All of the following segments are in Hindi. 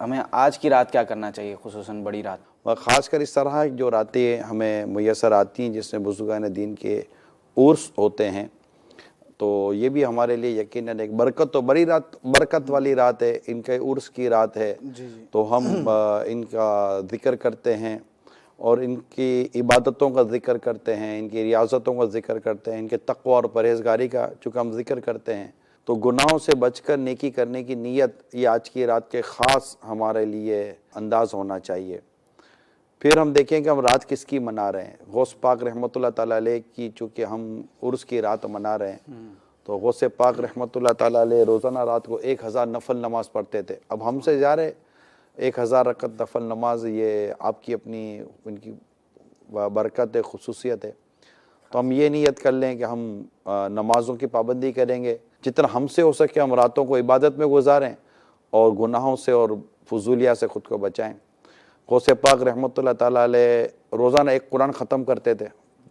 हमें आज की रात क्या करना चाहिए, खुसूसन बड़ी रात? और ख़ासकर इस तरह जो रातें हमें मुयस्सर आती हैं जिसमें बुज़ुर्गान दीन के उर्स होते हैं, तो ये भी हमारे लिए यकीनन एक बरकत, तो बड़ी रात, बरकत वाली रात है, इनके उर्स की रात है। जी जी। तो हम इनका ज़िक्र करते हैं और इनकी इबादतों का ज़िक्र करते हैं, इनकी रियासतों का ज़िक्र करते हैं, इनके तक़वा और परहेज़गारी का चूँकि हम ज़िक्र करते हैं, तो गुनाहों से बचकर नेकी करने की नीयत ये आज की रात के ख़ास हमारे लिए अंदाज़ होना चाहिए। फिर हम देखें कि हम रात किसकी मना रहे हैं। गौस पाक रहमतुल्लाह ताला अलैह की चूँकि हम उर्स की रात मना रहे हैं, तो गौस पाक रहमतुल्लाह ताला अलैह रोज़ाना रात को 1000 नफल नमाज़ पढ़ते थे। अब हमसे जा रहे 1000 रकत नफल नमाज, ये आपकी अपनी उनकी बरकत है, खुसूसियत है। तो हम ये नीयत कर लें कि हम नमाज़ों की पाबंदी करेंगे, जितना हमसे हो सके हम रातों को इबादत में गुजारें और गुनाहों से और फजूलिया से ख़ुद को बचाएं। गौस पाक रहमतुल्लाह ताला अलैह रोज़ाना एक कुरान ख़त्म करते थे।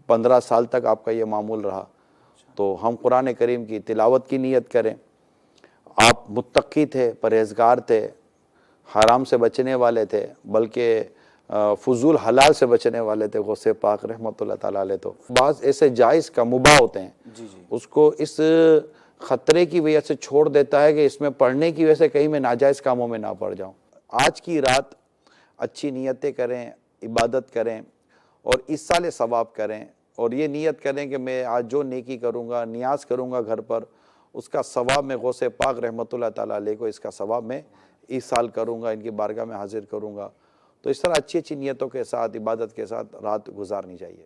15 साल तक आपका ये मामूल रहा। तो हम कुरान करीम की तिलावत की नीयत करें। आप मुत्तक़ी थे, परहेज़गार थे, हराम से बचने वाले थे, बल्कि फजूल हलाल से बचने वाले थे गौस पाक रहमतुल्लाह ताला अलैह। तो बाज़ ऐसे जायज़ का मुबाह होते हैं, जी जी। उसको इस ख़तरे की वजह से छोड़ देता है कि इसमें पढ़ने की वजह से कहीं मैं नाजायज़ कामों में ना पड़ जाऊँ। आज की रात अच्छी नीयतें करें, इबादत करें और इस्साले सवाब करें और ये नीयत करें कि मैं आज जो नेकी करूँगा, नियाज़ करूँगा घर पर, उसका सवाब मैं गौस पाक रहमतुल्लाह ताला अलैह को इसका सवाब मैं इस साल करूँगा, इनकी बारगाह में हाजिर करूँगा। तो इस तरह अच्छी अच्छी नीयतों के साथ, इबादत के साथ रात गुजारनी चाहिए।